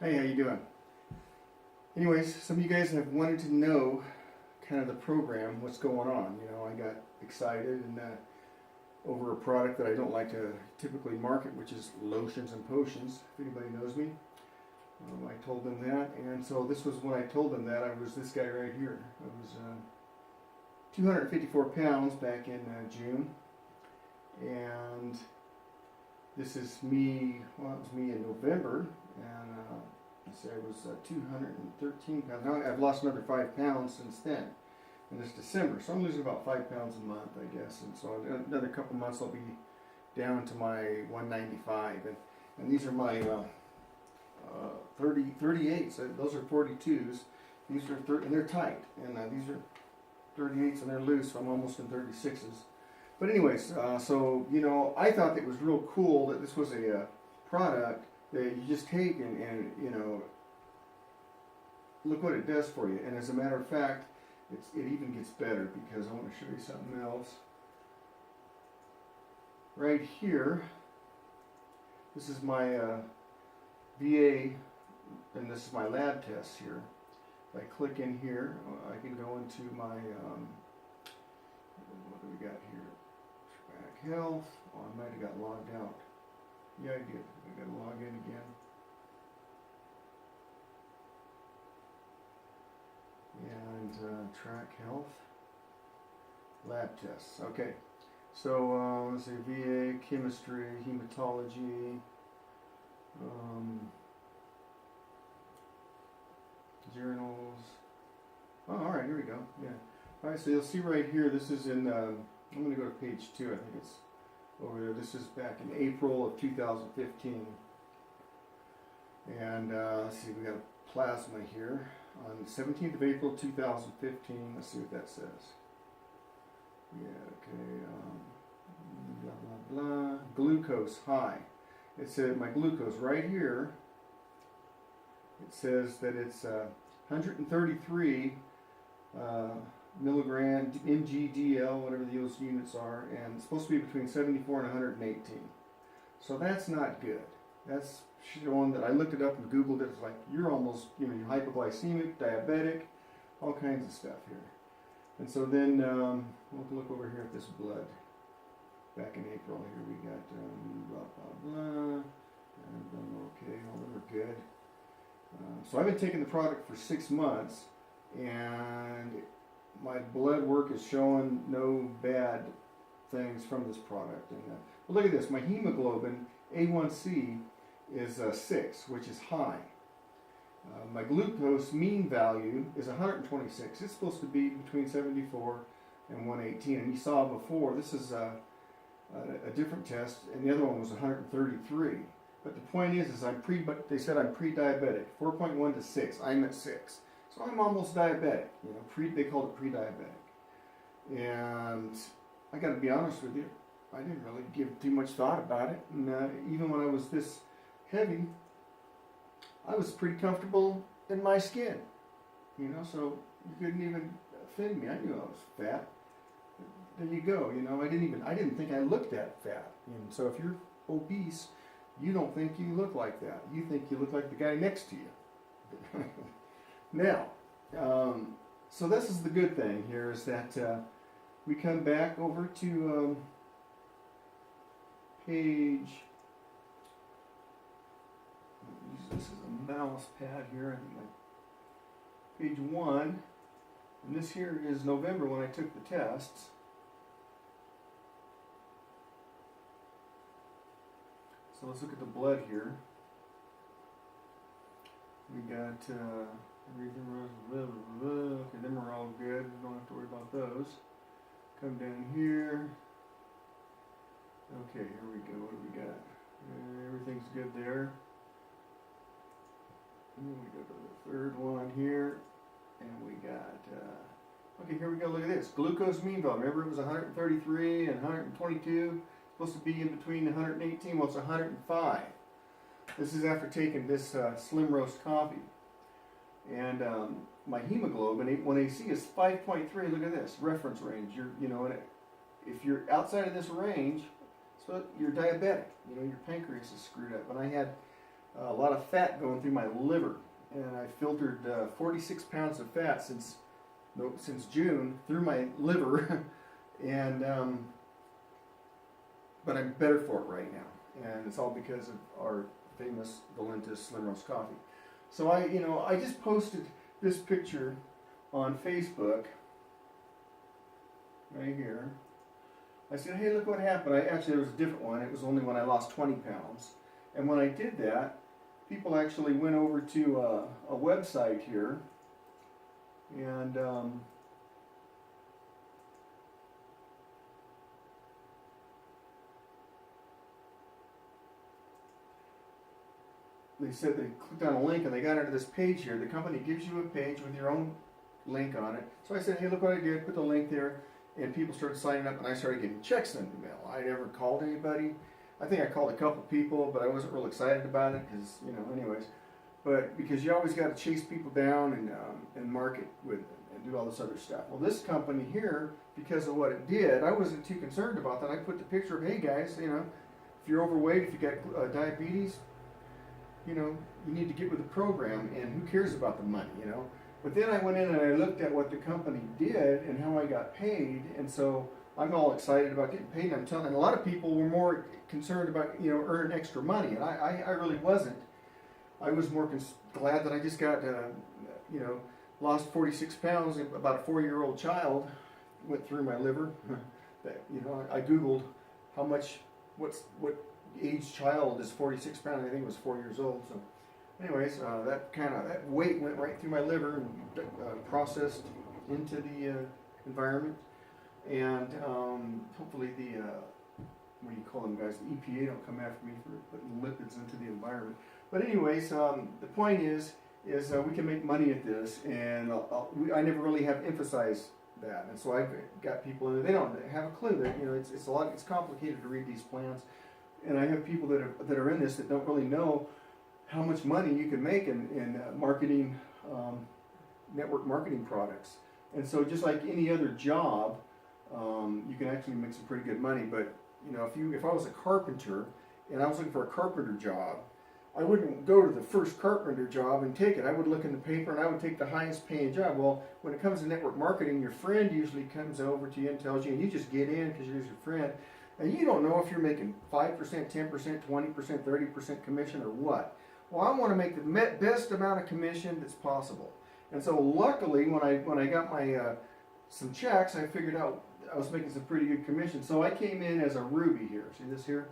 Hey, how you doing? Anyways, some of you guys have wanted to know kind of the program, what's going on. I got excited and over a product that I don't like to typically market, which is lotions and potions. If anybody knows me, I told them that, and so this was when I told them that I was this guy right here. I was 254 pounds back in June, and this is me. Well, it was me in November, and I say I was 213 pounds. Now I've lost another 5 pounds since then, and it's December, so I'm losing about 5 pounds a month, I guess. And so another couple months I'll be down to my 195, and these are my 38s. Those are 42s. These are and they're tight, and these are 38s and they're loose. So I'm almost in 36s. But anyways, so I thought it was real cool that this was a product that you just take and look what it does for you. And as a matter of fact, it even gets better, because I want to show you something else. Right here, this is my VA, and this is my lab test here. If I click in here, I can go into my, what do we got here? Track health. Oh, I might have got logged out. Yeah, I did. I got to log in again. And track health. Lab tests. Okay. So let's see, VA, chemistry, hematology, journals. Oh, all right, here we go. Yeah. All right, so you'll see right here, this is in, I'm going to go to page 2, I think it's over there. This is back in April of 2015. And let's see, we got a plasma here on the 17th of April 2015. Let's see what that says. Yeah, okay. Blah, blah, blah. Glucose high. It said my glucose right here. It says that it's 133 milligram mgdl, whatever those units are, and it's supposed to be between 74 and 118. So that's not good. That's showing that I looked it up and Googled it. It's like you're almost, you're hypoglycemic, diabetic, all kinds of stuff here. And so then we'll look over here at this blood. Back in April, here we got blah blah blah. Okay, all of them are good. So I've been taking the product for 6 months, and my blood work is showing no bad things from this product. And well, look at this. My hemoglobin A1C is 6, which is high. My glucose mean value is 126. It's supposed to be between 74 and 118. And you saw before, this is a different test, and the other one was 133. But the point is they said I'm pre-diabetic, 4.1 to 6. I'm at 6, so I'm almost diabetic. They called it pre-diabetic. And I got to be honest with you, I didn't really give too much thought about it. And even when I was this heavy, I was pretty comfortable in my skin. So you couldn't even offend me. I knew I was fat. There you go. I didn't think I looked that fat. And so if you're obese, you don't think you look like that. You think you look like the guy next to you. Now, so this is the good thing here, is that we come back over to page, this is a mouse pad here, page 1, and this here is November when I took the tests. So let's look at the blood here. We got everything was okay, them are all good. We don't have to worry about those. Come down here. Okay, here we go. What do we got? Everything's good there. And then we go to the third one here, and we got. Okay, here we go. Look at this. Glucose mean value. Remember, it was 133 and 122. Supposed to be in between 118. Well, it's 105. This is after taking this Slim Roast coffee. And my hemoglobin A1AC is 5.3. Look at this reference range. If you're outside of this range, so you're diabetic. Your pancreas is screwed up. And I had a lot of fat going through my liver, and I filtered 46 pounds of fat since June through my liver, and but I'm better for it right now, and it's all because of our famous Valentis Slim Roast Coffee. So I just posted this picture on Facebook right here. I said, hey, look what happened. Actually, there was a different one. It was only when I lost 20 pounds. And when I did that, people actually went over to a website here, and they said they clicked on a link and they got into this page here. The company gives you a page with your own link on it. So I said, hey, look what I did. Put the link there, and people started signing up, and I started getting checks in the mail. I never called anybody. I think I called a couple people, but I wasn't real excited about it because, anyways. But because you always got to chase people down and market with them and do all this other stuff. Well, this company here, because of what it did, I wasn't too concerned about that. I put the picture of, hey guys, if you're overweight, if you got diabetes, you need to get with the program, and who cares about the money, But then I went in and I looked at what the company did and how I got paid, and so I'm all excited about getting paid. And a lot of people were more concerned about, earning extra money, and I really wasn't. I was more glad that I just got, lost 46 pounds. About a 4-year-old child went through my liver. That, I Googled what age child is 46 pounds. I think it was 4 years old. So, anyways, that weight went right through my liver and processed into the environment, and hopefully the what do you call them guys? The EPA don't come after me for putting lipids into the environment. But anyways, the point is we can make money at this, and I never really have emphasized that, and so I've got people in there, they don't have a clue that it's complicated to read these plans, and I have people that are in this that don't really know how much money you can make in marketing, network marketing products. And so just like any other job, you can actually make some pretty good money. But if I was a carpenter and I was looking for a carpenter job, I wouldn't go to the first carpenter job and take it. I would look in the paper and I would take the highest paying job. Well, when it comes to network marketing, your friend usually comes over to you and tells you, and you just get in because you're your friend, and you don't know if you're making 5%, 10%, 20%, 30% commission or what. Well, I want to make the best amount of commission that's possible. And so luckily, when I got my some checks, I figured out I was making some pretty good commission. So I came in as a Ruby here. See this here?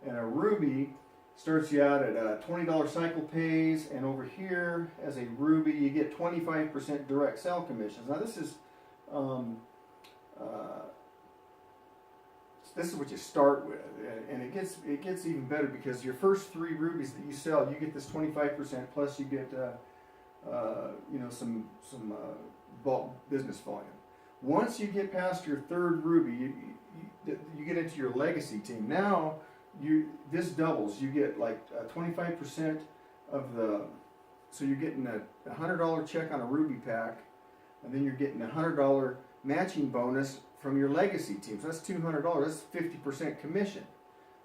And a Ruby starts you out at $20 cycle pays, and over here as a Ruby you get 25% direct sell commissions. Now this is what you start with, and it gets even better because your first 3 rubies that you sell, you get this 25% plus you get some bulk business volume. Once you get past your 3rd ruby, you get into your legacy team. Now this doubles. You get like 25% of the, so you're getting a $100 check on a ruby pack, and then you're getting a $100 matching bonus from your legacy team. So that's $200. That's 50% commission,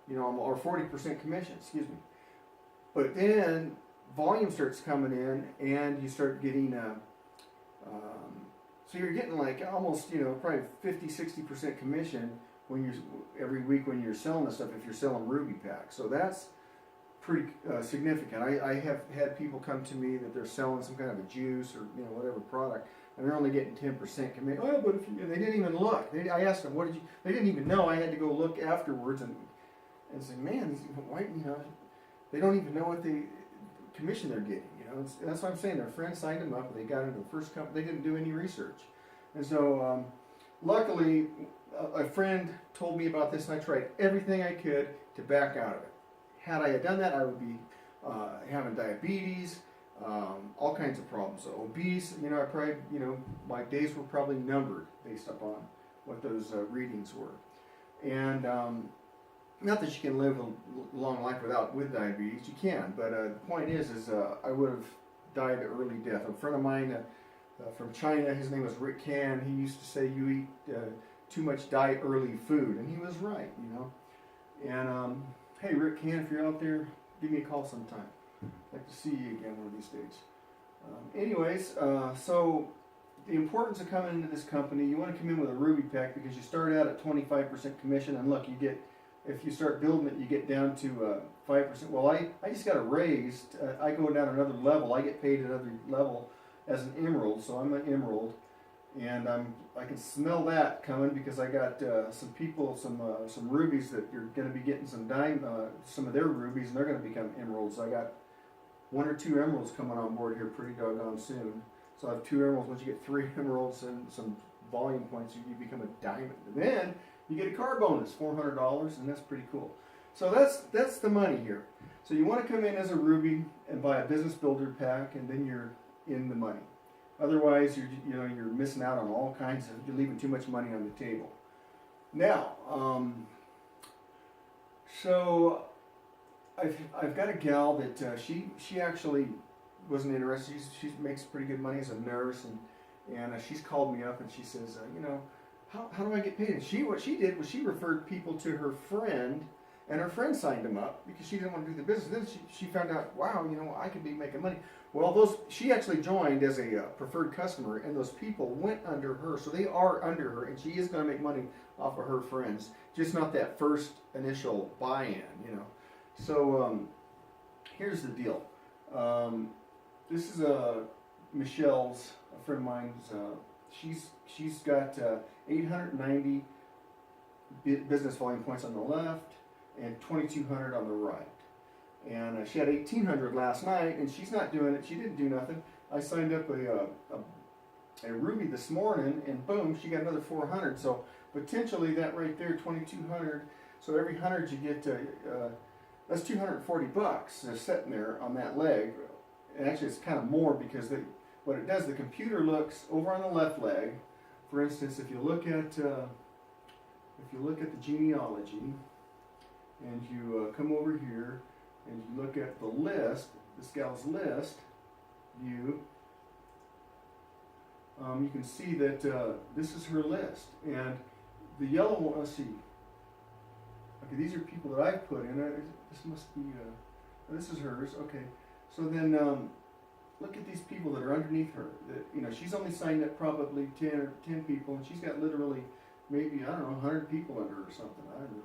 or 40% commission, excuse me. But then volume starts coming in, and you start getting, so you're getting like almost, probably 50-60% commission every week when you're selling this stuff, if you're selling ruby packs. So that's pretty significant. I have had people come to me that they're selling some kind of a juice or whatever product, and they're only getting 10% commission. Oh, but they didn't even look. I asked them, they didn't even know. I had to go look afterwards and say, man, why, they don't even know what the commission they're getting. That's what I'm saying. Their friend signed them up, and they got into the first company. They didn't do any research, and so luckily, a friend told me about this, and I tried everything I could to back out of it. Had I done that, I would be having diabetes, all kinds of problems. So obese, I probably, my days were probably numbered based upon what those readings were. And not that you can live a long life with diabetes, you can, but the point is I would have died an early death. A friend of mine from China, his name was Rick Can, he used to say you eat too much die early food, and he was right, And hey, Rick Can, if you're out there, give me a call sometime. like to see you again one of these days. Anyways, so the importance of coming into this company, you want to come in with a ruby pack because you start out at 25% commission, and look, you get, if you start building it, you get down to 5%. Well, I just got a raise. I go down another level. I get paid at another level as an emerald, so I'm an emerald, and I can smell that coming because I got some people, some rubies that you're going to be getting some of their rubies, and they're going to become emeralds. I got 1 or 2 emeralds coming on board here pretty doggone soon. So I have 2 emeralds. Once you get 3 emeralds and some volume points, you become a diamond. And then you get a car bonus, $400, and that's pretty cool. So that's the money here. So you want to come in as a ruby and buy a business builder pack, and then you're in the money. Otherwise, you're missing out on all kinds of, you're leaving too much money on the table. Now, so I've got a gal that she actually wasn't interested. She makes pretty good money as a nurse, and she's called me up and she says, how do I get paid? And what she did was she referred people to her friend, and her friend signed them up because she didn't want to do the business. Then she found out, wow, I could be making money. Well, she actually joined as a preferred customer, and those people went under her, so they are under her, and she is going to make money off of her friends, just not that first initial buy-in, So here's the deal. This is Michelle's, a friend of mine's. She's got 890 business volume points on the left and 2,200 on the right. And she had 1,800 last night, and she's not doing it. She didn't do nothing. I signed up a ruby this morning, and boom, she got another 400. So potentially that right there, 2,200. So every 100 you get, that's $240 that's sitting there on that leg. And actually, it's kind of more because what it does, the computer looks over on the left leg. For instance, if you look at the genealogy, and you come over here, and you look at the list, this gal's list view, you can see that this is her list. And the yellow one, let's see. Okay, these are people that I've put in. This must be, this is hers. Okay, so then look at these people that are underneath her. That, she's only signed up probably 10 people, and she's got literally maybe, I don't know, 100 people under her or something. I don't know.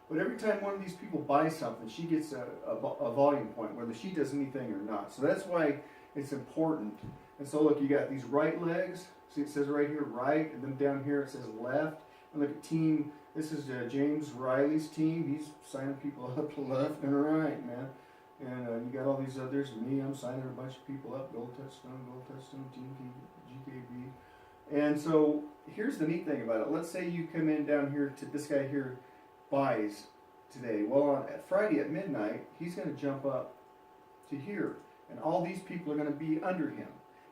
But every time one of these people buys something, she gets a volume point, whether she does anything or not. So that's why it's important. And so look, you got these right legs. See, it says right here, right, and then down here it says left. And look at team. This is James Riley's team. He's signing people up left and right, man. And you got all these others. Me, I'm signing a bunch of people up. Gold Touchstone, Team GKB. And so here's the neat thing about it. Let's say you come in down here to this guy here. Buys today. Well, on Friday at midnight, he's going to jump up to here, and all these people are going to be under him,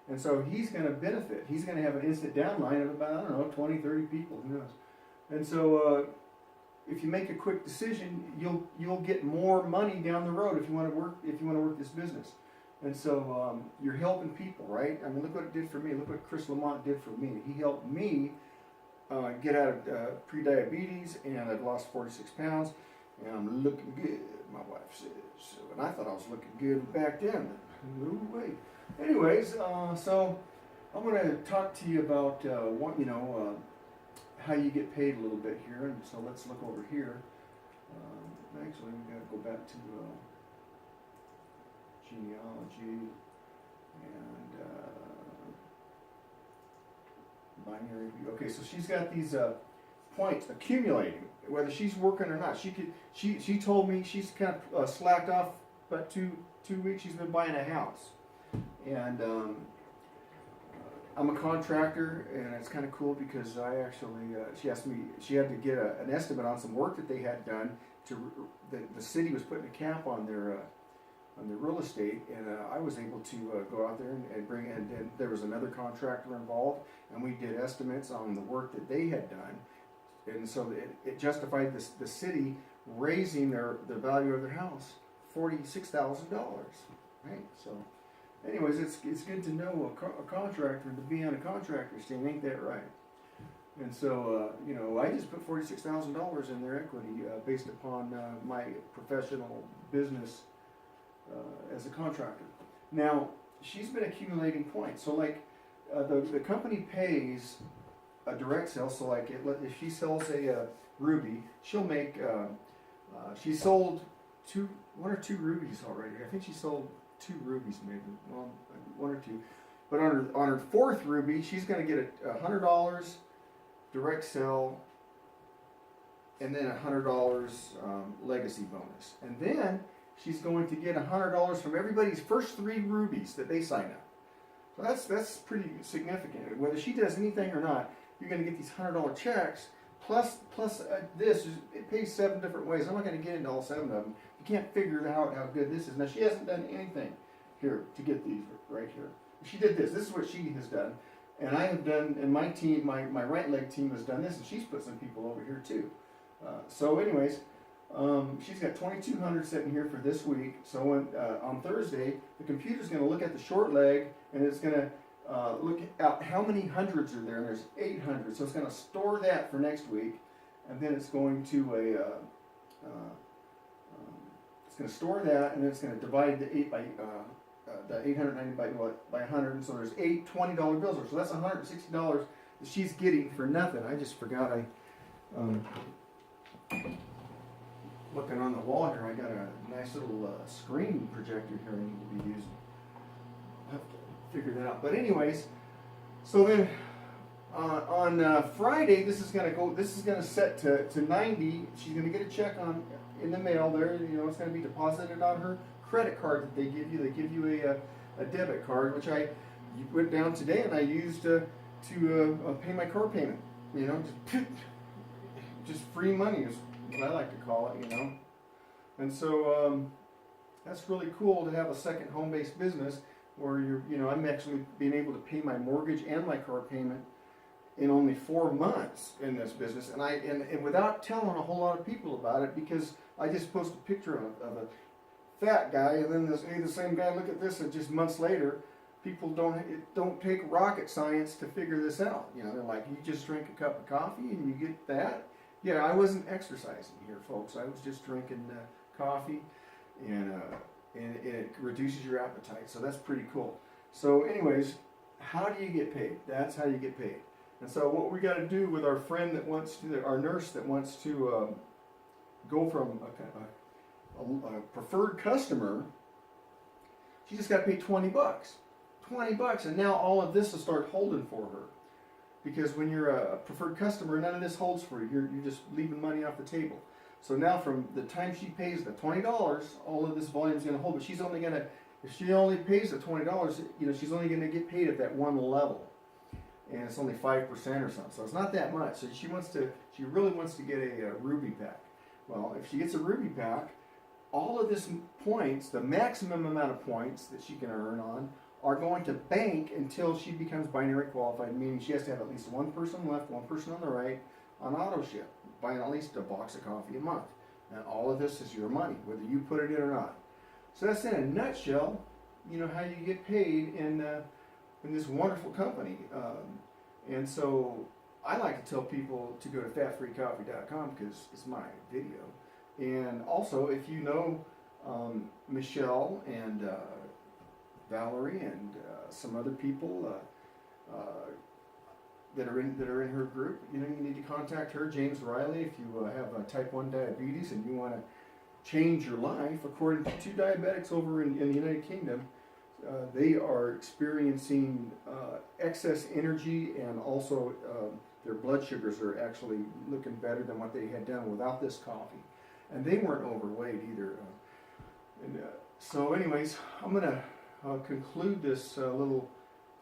and so he's going to benefit. He's going to have an instant downline of about, I don't know, 20, 30 people, who knows. And so if you make a quick decision, you'll get more money down the road if you want to work this business. And so you're helping people, right? I mean, look what it did for me. Look what Chris Lamont did for me. He helped me get out of pre-diabetes, and I've lost 46 pounds, and I'm looking good, my wife says. So, and I thought I was looking good back then. No way. Anyways, so I'm going to talk to you about how you get paid a little bit here. And so let's look over here. Actually, we got to go back to genealogy and binary view. Okay, so she's got these points accumulating, whether she's working or not. She told me she's kind of slacked off, but two weeks she's been buying a house, and I'm a contractor, and it's kind of cool because I actually she asked me, she had to get an estimate on some work that they had done the city was putting a cap on their real estate, and I was able to go out there and bring in, and there was another contractor involved, and we did estimates on the work that they had done, and so it justified the city raising the value of their house $46,000, right? So anyways, it's good to know a contractor, to be on a contractor's team, ain't that right? And so, I just put $46,000 in their equity based upon my professional business as a contractor. Now, she's been accumulating points. So like the company pays a direct sale. So like if she sells a ruby, she'll make, she sold one or two rubies already. I think she sold 2 rubies maybe, well, 1 or 2. But on her 4th ruby, she's going to get $100 direct sale, and then $100 legacy bonus. And then she's going to get $100 from everybody's first 3 rubies that they sign up. So that's pretty significant. Whether she does anything or not, you're going to get these $100 checks. Plus this, it pays 7 different ways. I'm not going to get into all 7 of them. You can't figure out how good this is. Now, she hasn't done anything here to get these right here. She did this. This is what she has done. And I have done, and my team, my right leg team has done this, and she's put some people over here too. So anyways, she's got 2,200 sitting here for this week. So when, on Thursday, the computer's going to look at the short leg, and it's going to look at how many hundreds are there, and there's 800. So it's going to store that for next week, and then it's going to it's going to store that, and then it's going to divide the 890 by 100, and so there's 8 $20 bills. So that's $160 that she's getting for nothing. I just forgot looking on the wall here, I got a nice little screen projector here I need to be using. I'll have to figure that out. But anyways, so then on Friday, this is gonna set to 90. She's gonna get a check in the mail there. You know, it's gonna be deposited on her credit card that they give you. They give you a debit card, which I went down today and I used to pay my car payment. You know, just free money is what I like to call it, you know. And so that's really cool to have a second home-based business where I'm actually being able to pay my mortgage and my car payment in only 4 months in this business, and without telling a whole lot of people about it, because I just post a picture of a fat guy, and then the same guy, look at this, and just months later, people don't take rocket science to figure this out. You know, they're like, you just drink a cup of coffee and you get that. Yeah, I wasn't exercising here, folks. I was just drinking coffee, and it reduces your appetite. So that's pretty cool. So anyways, how do you get paid? That's how you get paid. And so what we got to do with our friend that wants to, our nurse that wants to go from a preferred customer, she just got to pay $20. $20, and now all of this will start holding for her. Because when you're a preferred customer, none of this holds for you. You're just leaving money off the table. So now from the time she pays the $20, all of this volume is going to hold. But she's only going to, if she only pays the $20, she's only going to get paid at that one level. And it's only 5% or something. So it's not that much. So she really wants to get a Ruby pack. Well, if she gets a Ruby pack, all of this points, the maximum amount of points that she can earn on, are going to bank until she becomes binary qualified, meaning she has to have at least one person left, one person on the right, on auto ship, buying at least a box of coffee a month. And all of this is your money, whether you put it in or not. So that's in a nutshell, how you get paid in this wonderful company. And so I like to tell people to go to fatfreecoffee.com because it's my video. And also, if you know Michelle and Valerie and some other people that are in her group, you need to contact her, James Riley, if you have type 1 diabetes and you want to change your life. According to 2 diabetics over in the United Kingdom, they are experiencing excess energy, and also their blood sugars are actually looking better than what they had done without this coffee. And they weren't overweight either. So anyways, I'm going to conclude this little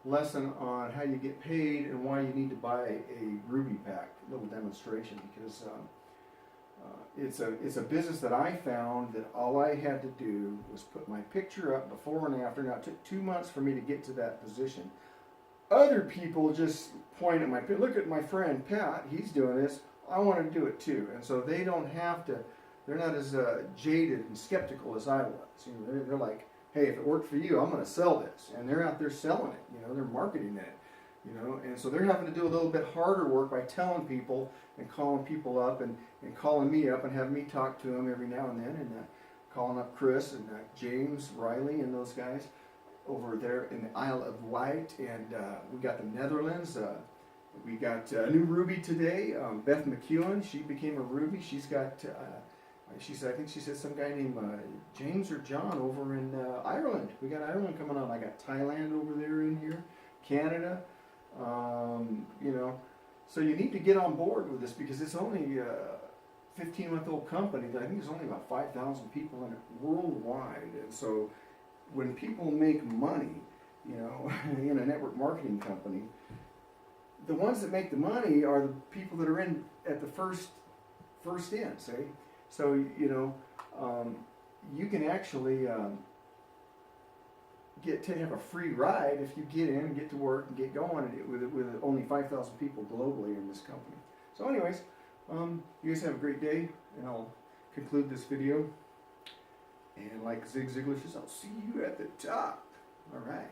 lesson on how you get paid and why you need to buy a Ruby pack, little demonstration, because it's a business that I found that all I had to do was put my picture up before and after. Now it took 2 months for me to get to that position. Other people just point at look at my friend Pat, he's doing this, I want to do it too. And so they don't have to, they're not as jaded and skeptical as I was. They're like, hey, if it worked for you, I'm going to sell this. And they're out there selling it, they're marketing it, and so they're having to do a little bit harder work by telling people and calling people up and calling me up and having me talk to them every now and then and calling up Chris and James Riley and those guys over there in the Isle of Wight, and we got the Netherlands. We got a new Ruby today, Beth McEwen. She became a Ruby. She's got, she said, I think she said some guy named James or John over in Ireland. We got Ireland coming on. I got Thailand over there in here, Canada. You know, so you need to get on board with this because it's only a 15-month-old company. I think there's only about 5,000 people in it worldwide, and so when people make money, you know, in a network marketing company, the ones that make the money are the people that are in at the first in, say. So, you know, you can actually get to have a free ride if you get in and get to work and get going with only 5,000 people globally in this company. So anyways, you guys have a great day, and I'll conclude this video. And like Zig Ziglar says, I'll see you at the top. All right.